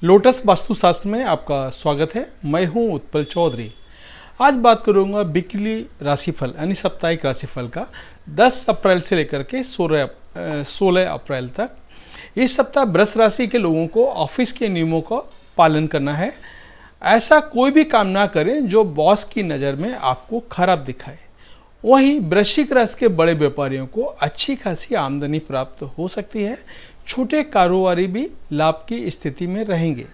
Lotus वास्तुशास्त्र में आपका स्वागत है। मैं हूं उत्पल चौधरी। आज बात करूंगा वीकली राशिफल यानी साप्ताहिक राशिफल का 10 अप्रैल से लेकर के 16 अप्रैल तक। इस सप्ताह वृष राशि के लोगों को ऑफिस के नियमों का पालन करना है। ऐसा कोई भी काम ना करें जो बॉस की नज़र में आपको खराब दिखाए। वहीं वृश्चिक राशि के बड़े व्यापारियों को अच्छी खासी आमदनी प्राप्त हो सकती है। छोटे कारोबारी भी लाभ की स्थिति में रहेंगे।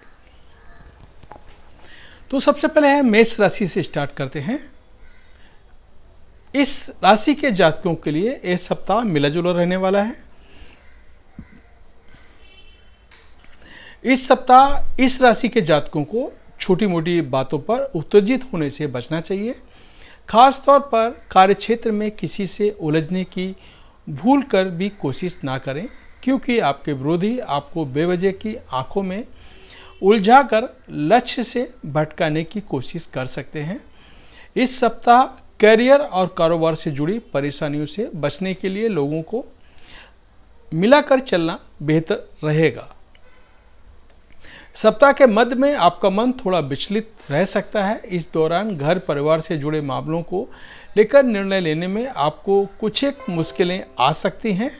तो सबसे पहले है मेष राशि से स्टार्ट करते हैं। इस राशि के जातकों के लिए यह सप्ताह मिला जुला रहने वाला है। इस सप्ताह इस राशि के जातकों को छोटी मोटी बातों पर उत्तेजित होने से बचना चाहिए। खास तौर पर कार्यक्षेत्र में किसी से उलझने की भूल कर भी कोशिश ना करें, क्योंकि आपके विरोधी आपको बेवजह की आंखों में उलझाकर लक्ष्य से भटकाने की कोशिश कर सकते हैं। इस सप्ताह करियर और कारोबार से जुड़ी परेशानियों से बचने के लिए लोगों को मिलाकर चलना बेहतर रहेगा। सप्ताह के मध्य में आपका मन थोड़ा विचलित रह सकता है। इस दौरान घर परिवार से जुड़े मामलों को लेकर निर्णय लेने में आपको कुछ एक मुश्किलें आ सकती हैं।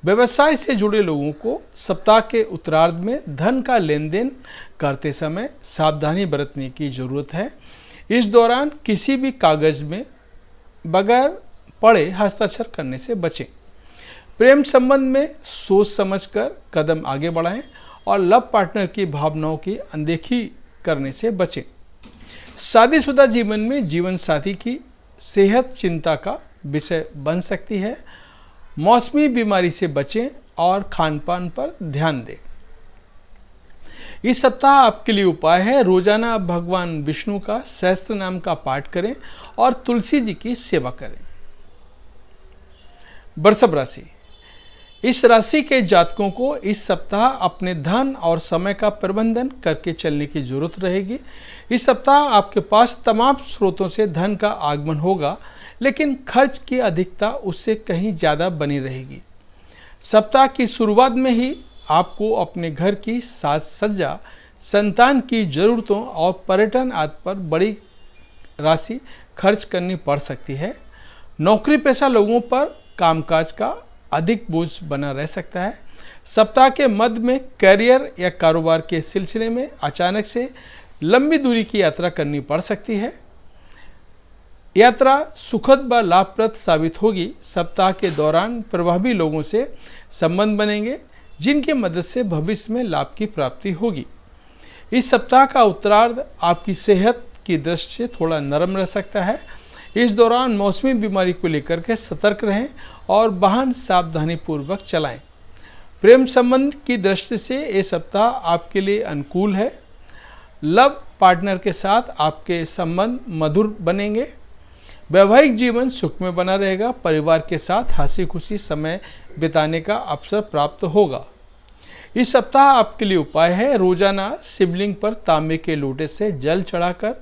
व्यवसाय से जुड़े लोगों को सप्ताह के उत्तरार्ध में धन का लेन देन करते समय सावधानी बरतने की जरूरत है। इस दौरान किसी भी कागज में बगैर पढ़े हस्ताक्षर करने से बचें। प्रेम संबंध में सोच समझकर कदम आगे बढ़ाएं और लव पार्टनर की भावनाओं की अनदेखी करने से बचें। शादीशुदा जीवन में जीवन साथी की सेहत चिंता का विषय बन सकती है। मौसमी बीमारी से बचें और खान पान पर ध्यान दें। इस सप्ताह आपके लिए उपाय है, रोजाना भगवान विष्णु का सहस्त्र नाम का पाठ करें और तुलसी जी की सेवा करें। वृषभ राशि, इस राशि के जातकों को इस सप्ताह अपने धन और समय का प्रबंधन करके चलने की जरूरत रहेगी। इस सप्ताह आपके पास तमाम स्रोतों से धन का आगमन होगा, लेकिन खर्च की अधिकता उससे कहीं ज़्यादा बनी रहेगी। सप्ताह की शुरुआत में ही आपको अपने घर की साज सज्जा, संतान की ज़रूरतों और पर्यटन आदि पर बड़ी राशि खर्च करनी पड़ सकती है। नौकरी पेशा लोगों पर कामकाज का अधिक बोझ बना रह सकता है। सप्ताह के मध्य में करियर या कारोबार के सिलसिले में अचानक से लंबी दूरी की यात्रा करनी पड़ सकती है। यात्रा सुखद व लाभप्रद साबित होगी। सप्ताह के दौरान प्रभावी लोगों से संबंध बनेंगे, जिनकी मदद से भविष्य में लाभ की प्राप्ति होगी। इस सप्ताह का उत्तरार्ध आपकी सेहत की दृष्टि से थोड़ा नरम रह सकता है। इस दौरान मौसमी बीमारी को लेकर के सतर्क रहें और वाहन सावधानी पूर्वक चलाएं। प्रेम संबंध की दृष्टि से ये सप्ताह आपके लिए अनुकूल है। लव पार्टनर के साथ आपके संबंध मधुर बनेंगे। वैवाहिक जीवन सुख में बना रहेगा। परिवार के साथ हंसी खुशी समय बिताने का अवसर प्राप्त होगा। इस सप्ताह आपके लिए उपाय है, रोजाना शिवलिंग पर तांबे के लोटे से जल चढ़ाकर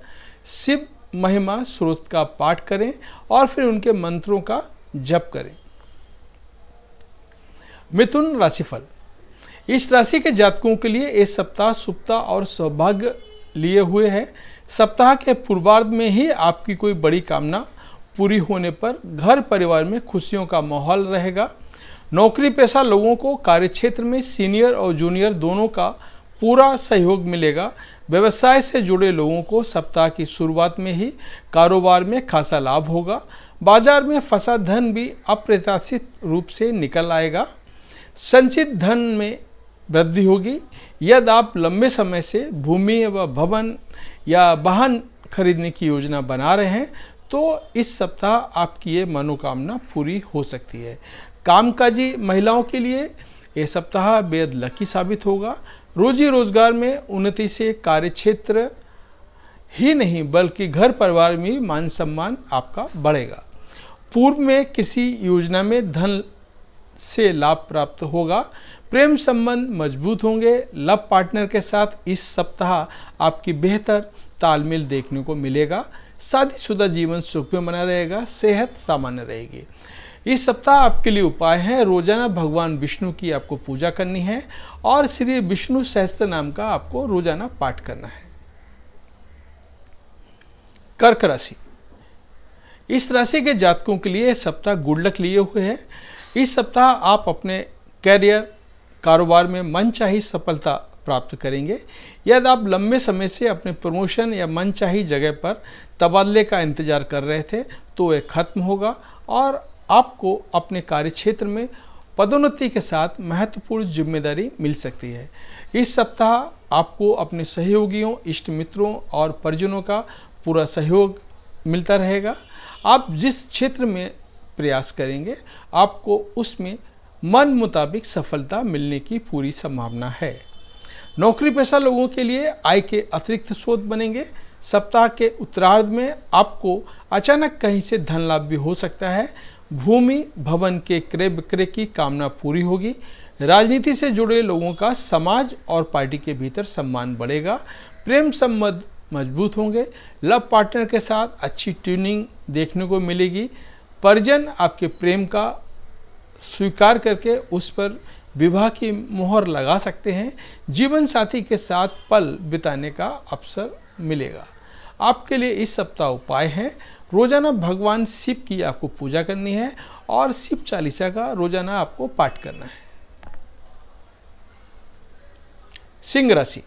शिव महिमा स्रोत का पाठ करें और फिर उनके मंत्रों का जप करें। मिथुन राशिफल, इस राशि के जातकों के लिए इस सप्ताह शुभता और सौभाग्य लिए हुए है। सप्ताह के पूर्वार्ध में ही आपकी कोई बड़ी कामना पूरी होने पर घर परिवार में खुशियों का माहौल रहेगा। नौकरी पेशा लोगों को कार्यक्षेत्र में सीनियर और जूनियर दोनों का पूरा सहयोग मिलेगा। व्यवसाय से जुड़े लोगों को सप्ताह की शुरुआत में ही कारोबार में खासा लाभ होगा। बाजार में फंसा धन भी अप्रत्याशित रूप से निकल आएगा। संचित धन में वृद्धि होगी। यदि आप लंबे समय से भूमि व भवन या वाहन खरीदने की योजना बना रहे हैं तो इस सप्ताह आपकी ये मनोकामना पूरी हो सकती है। कामकाजी महिलाओं के लिए ये सप्ताह बेहद लकी साबित होगा। रोजी रोजगार में उन्नति से कार्यक्षेत्र ही नहीं बल्कि घर परिवार में मान सम्मान आपका बढ़ेगा। पूर्व में किसी योजना में धन से लाभ प्राप्त होगा। प्रेम संबंध मजबूत होंगे। लव पार्टनर के साथ इस सप्ताह आपकी बेहतर तालमेल देखने को मिलेगा। शादीशुदा जीवन सुख में बना रहेगा। सेहत सामान्य रहेगी। इस सप्ताह आपके लिए उपाय है, रोजाना भगवान विष्णु की आपको पूजा करनी है और श्री विष्णु सहस्त्र नाम का आपको रोजाना पाठ करना है। कर्क राशि, इस राशि के जातकों के लिए सप्ताह गुड लक लिए हुए है। इस सप्ताह आप अपने कैरियर कारोबार में मनचाही सफलता प्राप्त करेंगे। यदि आप लंबे समय से अपने प्रमोशन या मनचाही जगह पर तबादले का इंतजार कर रहे थे तो वह खत्म होगा और आपको अपने कार्य क्षेत्र में पदोन्नति के साथ महत्वपूर्ण जिम्मेदारी मिल सकती है। इस सप्ताह आपको अपने सहयोगियों, इष्ट मित्रों और परिजनों का पूरा सहयोग मिलता रहेगा। आप जिस क्षेत्र में प्रयास करेंगे आपको उसमें मन मुताबिक सफलता मिलने की पूरी संभावना है। नौकरी पेशा लोगों के लिए आय के अतिरिक्त स्रोत बनेंगे। सप्ताह के उत्तरार्ध में आपको अचानक कहीं से धन लाभ भी हो सकता है। भूमि भवन के क्रय विक्रय की कामना पूरी होगी। राजनीति से जुड़े लोगों का समाज और पार्टी के भीतर सम्मान बढ़ेगा। प्रेम संबंध मजबूत होंगे। लव पार्टनर के साथ अच्छी ट्यूनिंग देखने को मिलेगी। परिजन आपके प्रेम का स्वीकार करके उस पर विवाह की मोहर लगा सकते हैं। जीवन साथी के साथ पल बिताने का अवसर मिलेगा। आपके लिए इस सप्ताह उपाय है, रोजाना भगवान शिव की आपको पूजा करनी है और शिव चालीसा का रोजाना आपको पाठ करना है। सिंह राशि,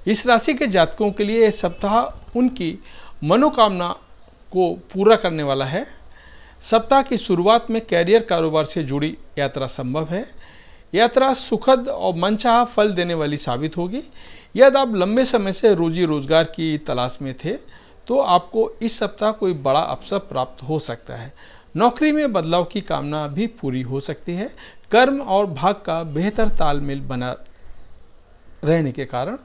इस राशि के जातकों के लिए यह सप्ताह उनकी मनोकामना को पूरा करने वाला है। सप्ताह की शुरुआत में कैरियर कारोबार से जुड़ी यात्रा संभव है। यात्रा सुखद और मनचाहा फल देने वाली साबित होगी। यदि आप लंबे समय से रोजी रोजगार की तलाश में थे तो आपको इस सप्ताह कोई बड़ा अवसर प्राप्त हो सकता है। नौकरी में बदलाव की कामना भी पूरी हो सकती है। कर्म और भाग का बेहतर तालमेल बना रहने के कारण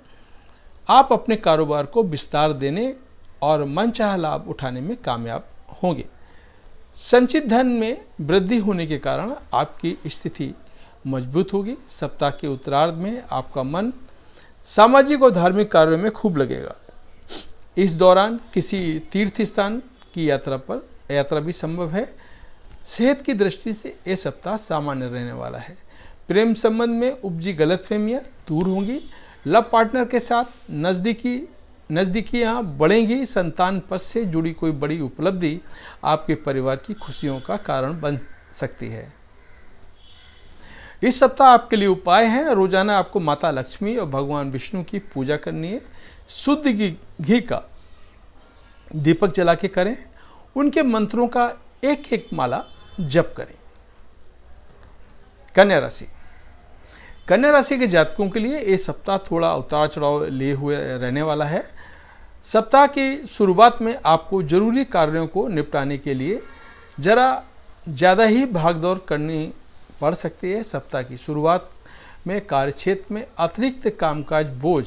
आप अपने कारोबार को विस्तार देने और मनचाहा लाभ उठाने में कामयाब होंगे। संचित धन में वृद्धि होने के कारण आपकी स्थिति मजबूत होगी। सप्ताह के उत्तरार्ध में आपका मन सामाजिक और धार्मिक कार्यों में खूब लगेगा। इस दौरान किसी तीर्थ स्थान की यात्रा भी संभव है। सेहत की दृष्टि से यह सप्ताह सामान्य रहने वाला है। प्रेम संबंध में उपजी गलतफहमियां दूर होंगी। लव पार्टनर के साथ नज़दीकियाँ बढ़ेंगी। संतान पद से जुड़ी कोई बड़ी उपलब्धि आपके परिवार की खुशियों का कारण बन सकती है। इस सप्ताह आपके लिए उपाय है, रोजाना आपको माता लक्ष्मी और भगवान विष्णु की पूजा करनी है। शुद्ध घी का दीपक जला के करें। उनके मंत्रों का एक एक माला जप करें। कन्या राशि, कन्या राशि के जातकों के लिए ये सप्ताह थोड़ा उतार चढ़ाव लिए हुए रहने वाला है। सप्ताह की शुरुआत में आपको जरूरी कार्यों को निपटाने के लिए जरा ज़्यादा ही भागदौड़ करनी पड़ सकती है। सप्ताह की शुरुआत में कार्यक्षेत्र में अतिरिक्त कामकाज बोझ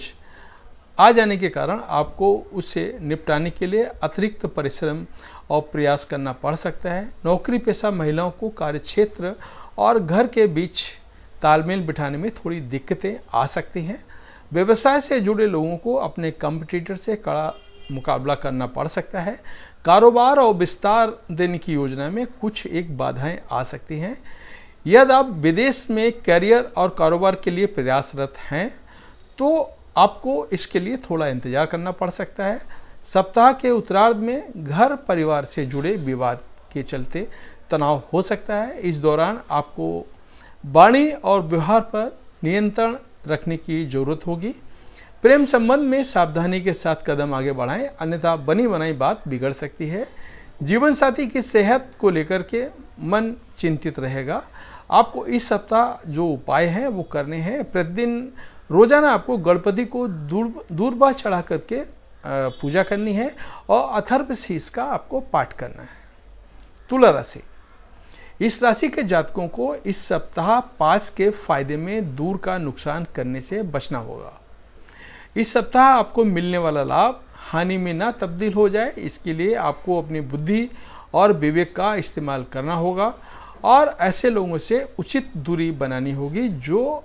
आ जाने के कारण आपको उससे निपटाने के लिए अतिरिक्त परिश्रम और प्रयास करना पड़ सकता है। नौकरी पेशा महिलाओं को कार्यक्षेत्र और घर के बीच तालमेल बिठाने में थोड़ी दिक्कतें आ सकती हैं। व्यवसाय से जुड़े लोगों को अपने कॉम्पिटिटर से कड़ा मुकाबला करना पड़ सकता है। कारोबार और विस्तार देने की योजना में कुछ एक बाधाएं आ सकती हैं। यदि आप विदेश में करियर और कारोबार के लिए प्रयासरत हैं तो आपको इसके लिए थोड़ा इंतजार करना पड़ सकता है। सप्ताह के उत्तरार्ध में घर परिवार से जुड़े विवाद के चलते तनाव हो सकता है। इस दौरान आपको वाणी और व्यवहार पर नियंत्रण रखने की जरूरत होगी। प्रेम संबंध में सावधानी के साथ कदम आगे बढ़ाएं, अन्यथा बनी बनाई बात बिगड़ सकती है। जीवन साथी की सेहत को लेकर के मन चिंतित रहेगा। आपको इस सप्ताह जो उपाय हैं वो करने हैं। प्रतिदिन रोजाना आपको गणपति को दूर्वा चढ़ा करके पूजा करनी है और अथर्वशीष का आपको पाठ करना है। तुला राशि, इस राशि के जातकों को इस सप्ताह पास के फायदे में दूर का नुकसान करने से बचना होगा। इस सप्ताह आपको मिलने वाला लाभ हानि में ना तब्दील हो जाए, इसके लिए आपको अपनी बुद्धि और विवेक का इस्तेमाल करना होगा और ऐसे लोगों से उचित दूरी बनानी होगी जो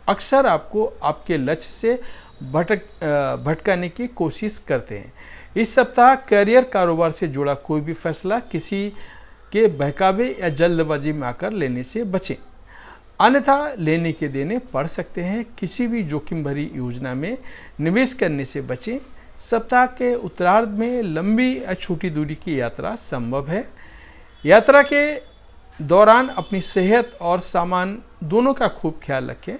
अक्सर आपको आपके लक्ष्य से भटकाने की कोशिश करते हैं। इस सप्ताह करियर कारोबार से जुड़ा कोई भी फैसला किसी के बहकावे या जल्दबाजी में आकर लेने से बचें। अन्यथा लेने के देने पड़ सकते हैं। किसी भी जोखिम भरी योजना में निवेश करने से बचें। सप्ताह के उत्तरार्ध में लंबी या छोटी दूरी की यात्रा संभव है। यात्रा के दौरान अपनी सेहत और सामान दोनों का खूब ख्याल रखें।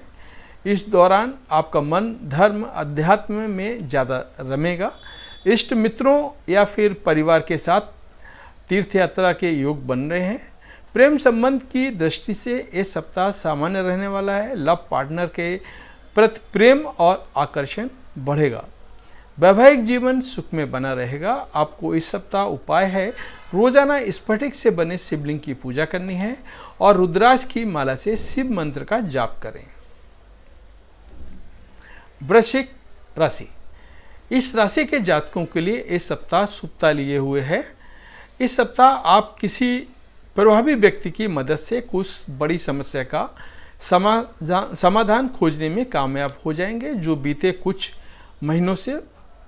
इस दौरान आपका मन धर्म अध्यात्म में ज़्यादा रमेगा। इष्ट मित्रों या फिर परिवार के साथ तीर्थ यात्रा के योग बन रहे हैं। प्रेम संबंध की दृष्टि से ये सप्ताह सामान्य रहने वाला है। लव पार्टनर के प्रति प्रेम और आकर्षण बढ़ेगा। वैवाहिक जीवन सुख में बना रहेगा। आपको इस सप्ताह उपाय है, रोजाना स्फटिक से बने शिवलिंग की पूजा करनी है और रुद्राक्ष की माला से शिव मंत्र का जाप करें। वृश्चिक राशि, इस राशि के जातकों के लिए इस सप्ताह शुभता लिए हुए है। इस सप्ताह आप किसी प्रभावी व्यक्ति की मदद से कुछ बड़ी समस्या का समाधान खोजने में कामयाब हो जाएंगे, जो बीते कुछ महीनों से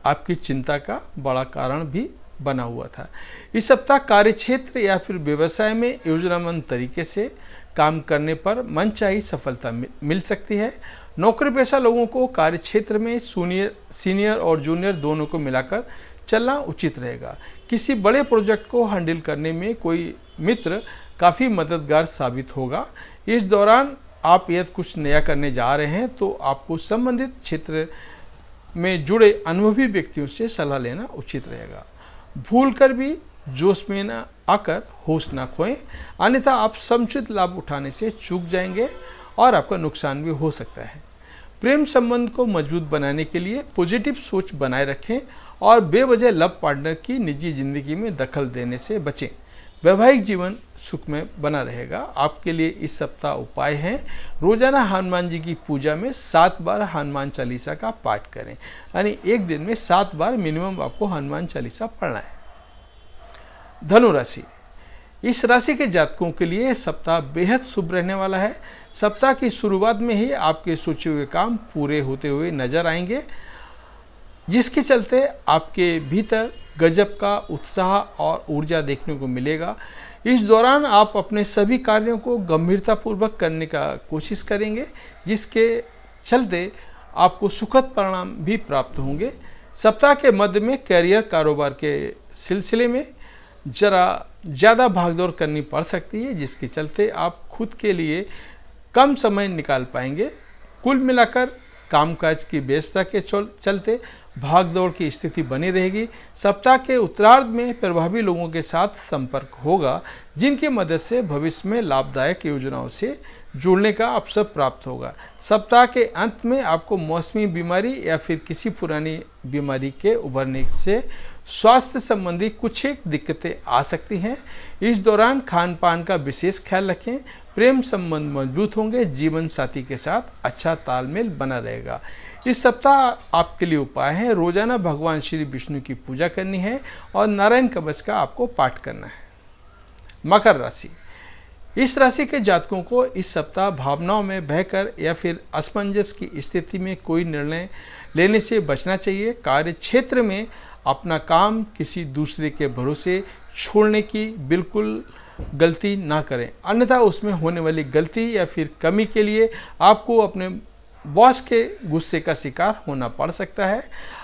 आपकी चिंता का बड़ा कारण भी बना हुआ था। इस सप्ताह कार्यक्षेत्र या फिर व्यवसाय में योजनाबद्ध तरीके से काम करने पर मनचाही सफलता मिल सकती है। नौकरी पेशा लोगों को कार्यक्षेत्र में सीनियर और जूनियर दोनों को मिलाकर चलना उचित रहेगा। किसी बड़े प्रोजेक्ट को हैंडल करने में कोई मित्र काफ़ी मददगार साबित होगा। इस दौरान आप यदि कुछ नया करने जा रहे हैं तो आपको संबंधित क्षेत्र में जुड़े अनुभवी व्यक्तियों से सलाह लेना उचित रहेगा। भूलकर भी जोश में न आकर होश न खोएं, अन्यथा आप समुचित लाभ उठाने से चूक जाएंगे और आपका नुकसान भी हो सकता है। प्रेम संबंध को मजबूत बनाने के लिए पॉजिटिव सोच बनाए रखें और बेवजह लव पार्टनर की निजी जिंदगी में दखल देने से बचें। वैवाहिक जीवन सुख में बना रहेगा। आपके लिए इस सप्ताह उपाय हैं, रोजाना हनुमान जी की पूजा में 7 बार हनुमान चालीसा का पाठ करें, यानी एक दिन में 7 बार मिनिमम आपको हनुमान चालीसा पढ़ना है। धनु राशि, इस राशि के जातकों के लिए सप्ताह बेहद शुभ रहने वाला है। सप्ताह की शुरुआत में ही आपके सोचे हुए काम पूरे होते हुए नजर आएंगे, जिसके चलते आपके भीतर गजब का उत्साह और ऊर्जा देखने को मिलेगा। इस दौरान आप अपने सभी कार्यों को गंभीरतापूर्वक करने का कोशिश करेंगे, जिसके चलते आपको सुखद परिणाम भी प्राप्त होंगे। सप्ताह के मध्य में कैरियर कारोबार के सिलसिले में जरा ज़्यादा भागदौड़ करनी पड़ सकती है, जिसके चलते आप खुद के लिए कम समय निकाल पाएंगे। कुल मिलाकर कामकाज की व्यस्तता के चलते भागदौड़ की स्थिति बनी रहेगी। सप्ताह के उत्तरार्ध में प्रभावी लोगों के साथ संपर्क होगा, जिनकी मदद से भविष्य में लाभदायक योजनाओं से जुड़ने का अवसर प्राप्त होगा। सप्ताह के अंत में आपको मौसमी बीमारी या फिर किसी पुरानी बीमारी के उभरने से स्वास्थ्य संबंधी कुछ एक दिक्कतें आ सकती हैं। इस दौरान खान पान का विशेष ख्याल रखें। प्रेम संबंध मजबूत होंगे। जीवन साथी के साथ अच्छा तालमेल बना रहेगा। इस सप्ताह आपके लिए उपाय है, रोजाना भगवान श्री विष्णु की पूजा करनी है और नारायण कवच का आपको पाठ करना है। मकर राशि, इस राशि के जातकों को इस सप्ताह भावनाओं में बहकर या फिर असमंजस की स्थिति में कोई निर्णय लेने से बचना चाहिए। कार्य क्षेत्र में अपना काम किसी दूसरे के भरोसे छोड़ने की बिल्कुल गलती ना करें, अन्यथा उसमें होने वाली गलती या फिर कमी के लिए आपको अपने बॉस के गुस्से का शिकार होना पड़ सकता है।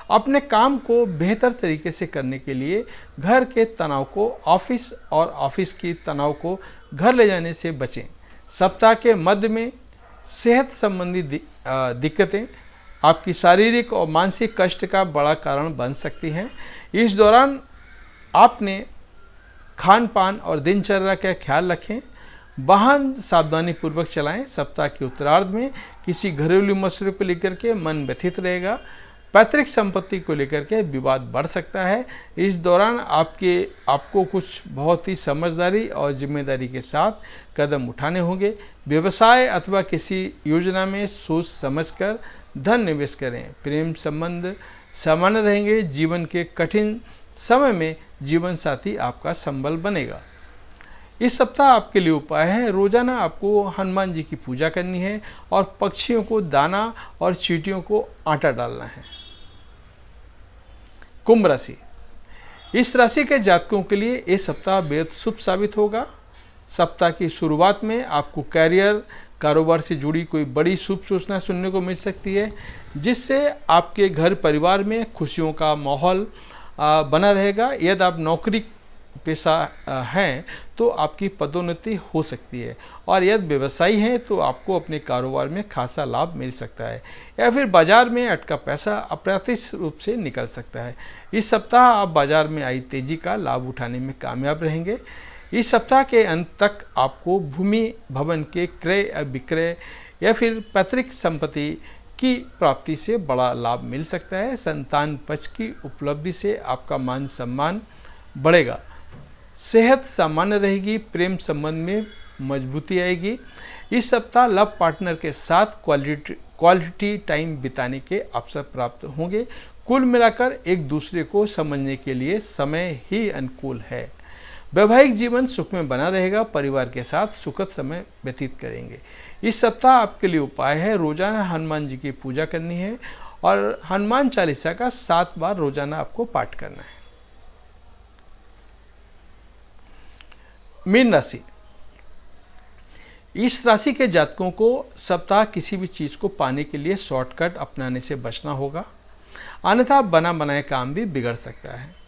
अपने काम को बेहतर तरीके से करने के लिए घर के तनाव को ऑफिस और ऑफिस की तनाव को घर ले जाने से बचें। सप्ताह के मध्य में सेहत संबंधी दिक्कतें आपकी शारीरिक और मानसिक कष्ट का बड़ा कारण बन सकती हैं। इस दौरान आपने खान पान और दिनचर्या का ख्याल रखें। वाहन सावधानी पूर्वक चलाएं। सप्ताह के उत्तरार्ध में किसी घरेलू मसले को लेकर के मन व्यथित रहेगा। पैतृक संपत्ति को लेकर के विवाद बढ़ सकता है। इस दौरान आपको कुछ बहुत ही समझदारी और जिम्मेदारी के साथ कदम उठाने होंगे। व्यवसाय अथवा किसी योजना में सोच समझकर धन निवेश करें। प्रेम संबंध सामान्य रहेंगे। जीवन के कठिन समय में जीवन साथी आपका संबल बनेगा। इस सप्ताह आपके लिए उपाय है, रोजाना आपको हनुमान जी की पूजा करनी है और पक्षियों को दाना और चींटियों को आटा डालना है। कुंभ राशि, इस राशि के जातकों के लिए ये सप्ताह बेहद शुभ साबित होगा। सप्ताह की शुरुआत में आपको कैरियर कारोबार से जुड़ी कोई बड़ी शुभ सूचना सुनने को मिल सकती है, जिससे आपके घर परिवार में खुशियों का माहौल बना रहेगा। यदि आप नौकरी पेशा हैं तो आपकी पदोन्नति हो सकती है, और यदि व्यवसायी हैं तो आपको अपने कारोबार में खासा लाभ मिल सकता है, या फिर बाजार में अटका पैसा अप्रत्याशित रूप से निकल सकता है। इस सप्ताह आप बाजार में आई तेजी का लाभ उठाने में कामयाब रहेंगे। इस सप्ताह के अंत तक आपको भूमि भवन के क्रय या विक्रय या फिर पैतृक संपत्ति की प्राप्ति से बड़ा लाभ मिल सकता है। संतान पक्ष की उपलब्धि से आपका मान सम्मान बढ़ेगा। सेहत सामान्य रहेगी। प्रेम संबंध में मजबूती आएगी। इस सप्ताह लव पार्टनर के साथ क्वालिटी टाइम बिताने के अवसर प्राप्त होंगे। कुल मिलाकर एक दूसरे को समझने के लिए समय ही अनुकूल है। वैवाहिक जीवन सुख में बना रहेगा। परिवार के साथ सुखद समय व्यतीत करेंगे। इस सप्ताह आपके लिए उपाय है, रोजाना हनुमान जी की पूजा करनी है और हनुमान चालीसा का 7 बार रोजाना आपको पाठ करना है। मीन राशि। इस राशि के जातकों को सप्ताह किसी भी चीज को पाने के लिए शॉर्टकट अपनाने से बचना होगा, अन्यथा बना बनाए काम भी बिगड़ सकता है।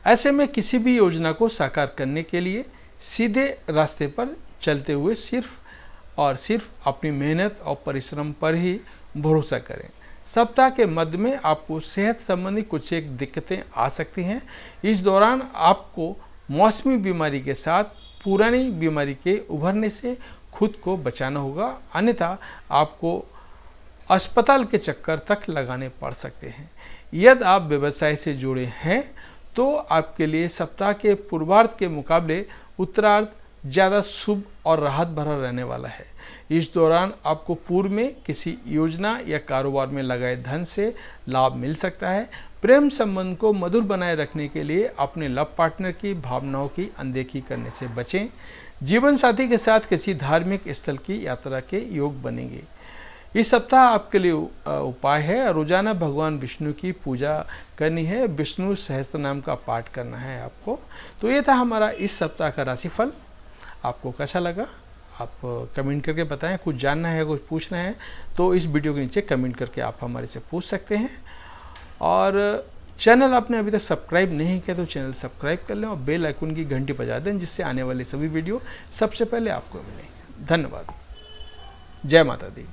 ऐसे में किसी भी योजना को साकार करने के लिए सीधे रास्ते पर चलते हुए सिर्फ और सिर्फ अपनी मेहनत और परिश्रम पर ही भरोसा करें। सप्ताह के मध्य में आपको सेहत संबंधी कुछ एक दिक्कतें आ सकती हैं। इस दौरान आपको मौसमी बीमारी के साथ पुरानी बीमारी के उभरने से खुद को बचाना होगा, अन्यथा आपको अस्पताल के चक्कर तक लगाने पड़ सकते हैं। यदि आप व्यवसाय से जुड़े हैं तो आपके लिए सप्ताह के पूर्वार्ध के मुकाबले उत्तरार्ध ज़्यादा शुभ और राहत भरा रहने वाला है। इस दौरान आपको पूर्व में किसी योजना या कारोबार में लगाए धन से लाभ मिल सकता है। प्रेम संबंध को मधुर बनाए रखने के लिए अपने लव पार्टनर की भावनाओं की अनदेखी करने से बचें। जीवन साथी के साथ किसी धार्मिक स्थल की यात्रा के योग बनेंगे। इस सप्ताह आपके लिए उपाय है, रोजाना भगवान विष्णु की पूजा करनी है, विष्णु सहस्त्र नाम का पाठ करना है आपको। तो ये था हमारा इस सप्ताह का राशिफल। आपको कैसा लगा आप कमेंट करके बताएं। कुछ जानना है, कुछ पूछना है तो इस वीडियो के नीचे कमेंट करके आप हमारे से पूछ सकते हैं। और चैनल आपने अभी तक सब्सक्राइब नहीं किया तो चैनल सब्सक्राइब कर लें और बेल आइकन की घंटी बजा दें, जिससे आने वाले सभी वीडियो सबसे पहले आपको मिलेंगे। धन्यवाद। जय माता दी।